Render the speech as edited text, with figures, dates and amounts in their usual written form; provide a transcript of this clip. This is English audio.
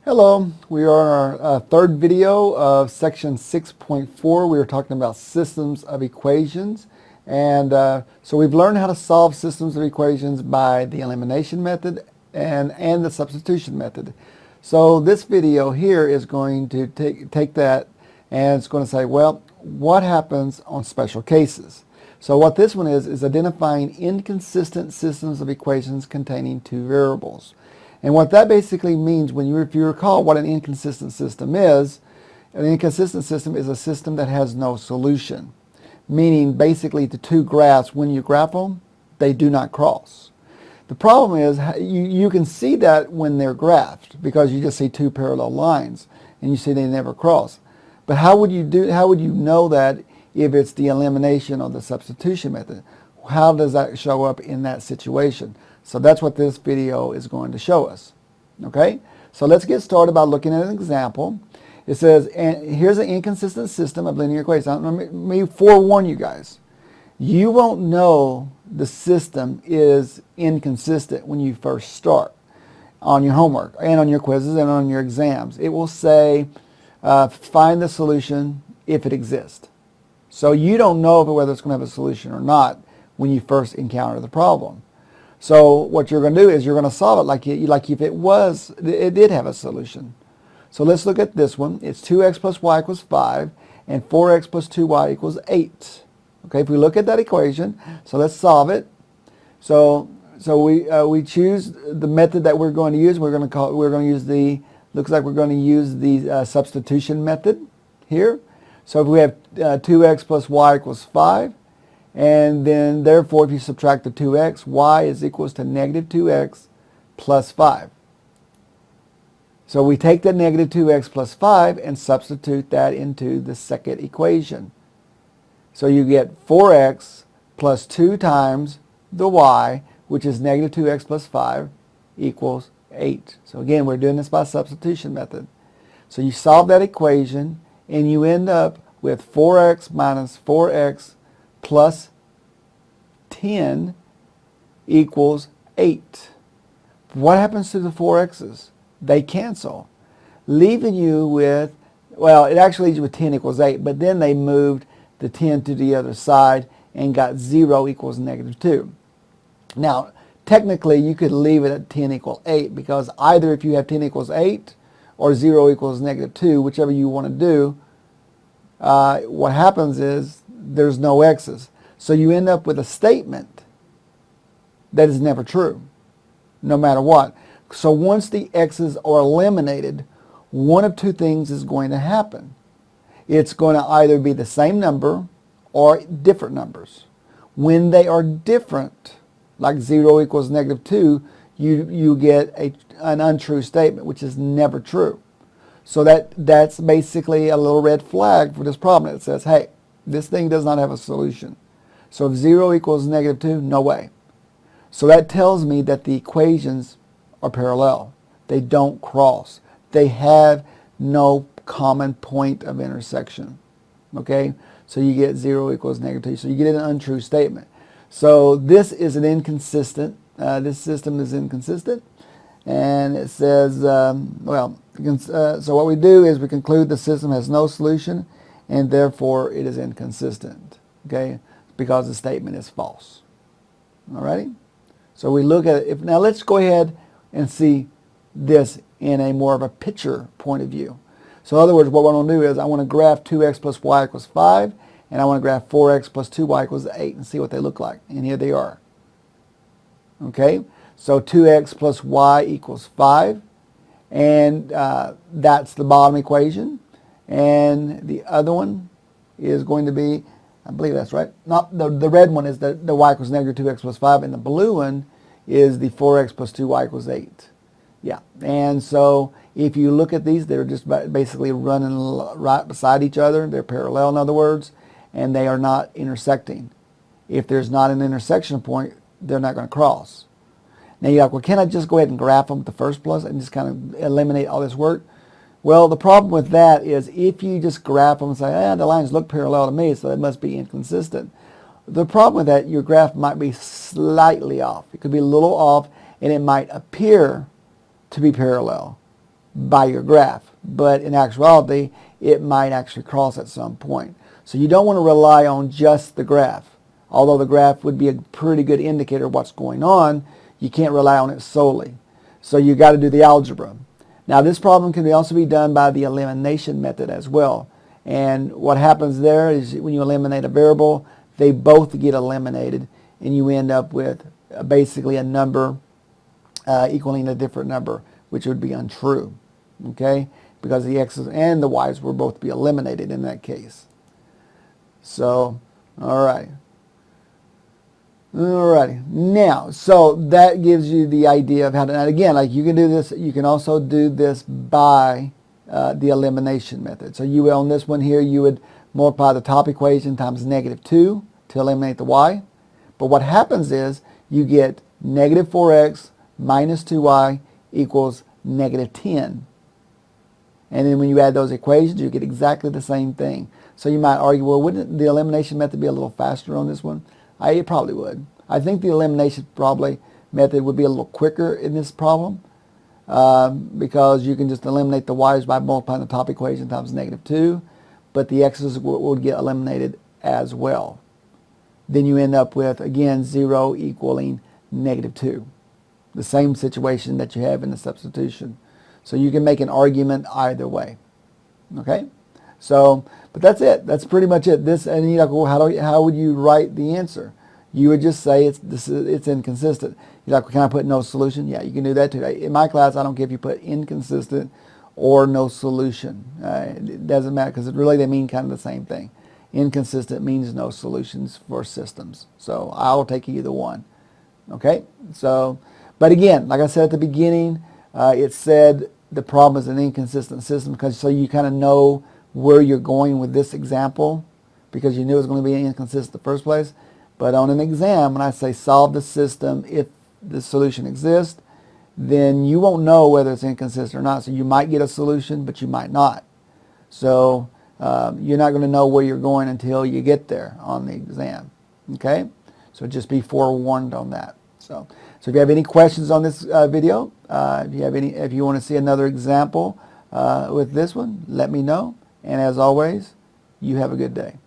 Hello, we are on our third video of section 6.4. We were talking about systems of equations. And so we've learned how to solve systems of equations by the elimination method and the substitution method. So this video here is going to take that and it's going to say, well, what happens on special cases? So what this one is identifying inconsistent systems of equations containing two variables. And what that basically means, if you recall what an inconsistent system is a system that has no solution. Meaning basically the two graphs, when you graph them, they do not cross. The problem is you can see that when they're graphed because you just see two parallel lines and you see they never cross. But how would you know that if it's the elimination or the substitution method? How does that show up in that situation? So that's what this video is going to show us. Okay? So let's get started by looking at an example. It says, and here's an inconsistent system of linear equations. Now, let me forewarn you guys. You won't know the system is inconsistent when you first start on your homework and on your quizzes and on your exams. It will say, find the solution if it exists. So you don't know whether it's going to have a solution or not when you first encounter the problem. So what you're going to do is you're going to solve it like if it did have a solution. So let's look at this one. It's 2x plus y equals 5 and 4x plus 2y equals 8. Okay, if we look at that equation, so let's solve it. So we choose the method that we're going to use. Looks like we're going to use the substitution method here. So if we have 2x plus y equals 5, and then therefore if you subtract the 2x, y is equals to negative 2x plus 5. So we take the negative 2x plus 5 and substitute that into the second equation. So you get 4x plus 2 times the y, which is negative 2x plus 5, equals 8. So again, we're doing this by substitution method. So you solve that equation and you end up with 4x minus 4x plus 10 equals 8. What happens to the 4x's? They cancel, leaving you with, well, it actually leaves you with 10 equals 8, but then they moved the 10 to the other side and got 0 equals negative 2. Now, technically, you could leave it at 10 equals 8 because either if you have 10 equals 8 or 0 equals negative 2, whichever you want to do, what happens is there's no x's. So you end up with a statement that is never true, no matter what. So once the x's are eliminated, one of two things is going to happen. It's going to either be the same number or different numbers. When they are different, like 0 equals negative 2, you get an untrue statement, which is never true. So that's basically a little red flag for this problem. It says, hey, this thing does not have a solution. So if 0 equals negative 2, no way. So that tells me that the equations are parallel. They don't cross. They have no common point of intersection. Okay? So you get 0 equals negative 2. So you get an untrue statement. So this is an inconsistent. This system is inconsistent. And it says, so what we do is we conclude the system has no solution and therefore it is inconsistent. Okay? Because the statement is false. Alrighty? So we look at it. Now let's go ahead and see this in a more of a picture point of view. So in other words, what I want to do is I want to graph 2x plus y equals 5 and I want to graph 4x plus 2y equals 8 and see what they look like. And here they are. Okay? So 2x plus y equals 5 and that's the bottom equation. And the other one is going to be, I believe that's right. Not the red one is the y equals negative 2x plus 5, and the blue one is the 4x plus 2y equals 8. Yeah, and so if you look at these, they're just basically running right beside each other. They're parallel, in other words, and they are not intersecting. If there's not an intersection point, they're not going to cross. Now you're like, well, can't I just go ahead and graph them with the first plus and just kind of eliminate all this work? Well, the problem with that is if you just graph them and say, the lines look parallel to me, so they must be inconsistent. The problem with that, your graph might be slightly off. It could be a little off, and it might appear to be parallel. by your graph. But in actuality, it might actually cross at some point. So you don't want to rely on just the graph. Although the graph would be a pretty good indicator of what's going on, you can't rely on it solely. So you got to do the algebra. Now this problem can also be done by the elimination method as well. And what happens there is when you eliminate a variable, they both get eliminated and you end up with basically a number equaling a different number, which would be untrue, okay? Because the x's and the y's will both be eliminated in that case. So, all right. Alrighty. Now, so that gives you the idea of how to, and again, like you can do this, you can also do this by the elimination method. So you, on this one here, you would multiply the top equation times -2 to eliminate the y. But what happens is you get -4x minus 2y equals -10. And then when you add those equations, you get exactly the same thing. So you might argue, well, wouldn't the elimination method be a little faster on this one? It probably would. I think the elimination method would be a little quicker in this problem because you can just eliminate the y's by multiplying the top equation times -2, but the x's would get eliminated as well. Then you end up with, again, 0 equaling -2. The same situation that you have in the substitution. So you can make an argument either way. Okay? So, but that's it. That's pretty much it. This, and you're like, well, how would you write the answer? You would just say it's inconsistent. You're like, well, can I put no solution? Yeah, you can do that too. In my class, I don't care if you put inconsistent or no solution. It doesn't matter because really they mean kind of the same thing. Inconsistent means no solutions for systems. So I'll take either one. Okay? So, but again, like I said at the beginning, it said the problem is an inconsistent system because so you kind of know where you're going with this example because you knew it was going to be inconsistent in the first place. But on an exam, when I say solve the system if the solution exists, then you won't know whether it's inconsistent or not. So you might get a solution, but you might not. So you're not going to know where you're going until you get there on the exam. Okay? So just be forewarned on that. So if you have any questions on this video, if you want to see another example with this one, let me know. And as always, you have a good day.